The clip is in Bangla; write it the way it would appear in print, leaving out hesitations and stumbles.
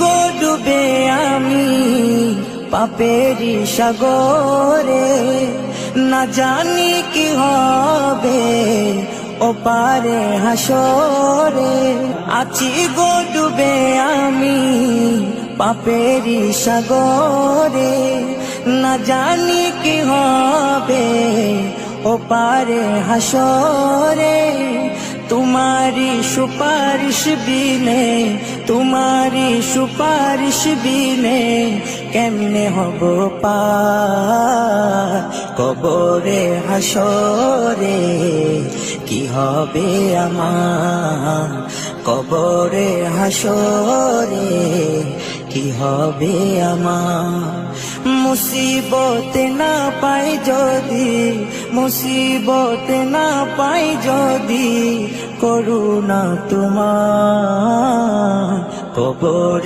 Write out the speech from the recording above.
গো ডুবে আমি পাপেরি সাগরে, না জানি কি হবে ও পারে হাসরে। আছি গো ডুবে আমি পাপেরি সাগরে, না জানি কি হবে ও পারে হাসরে। तुम्हारी सुपारिश बिने, तुम्हारी सुपारिश बिने केमने हबो पार कबरे हासरे। কি হবে আমার কবরে হাসরে, কি হবে আমার। মুসিবতে না পাই যদি, মুসিবতে না পাই যদি, করুণা তোমার কবরে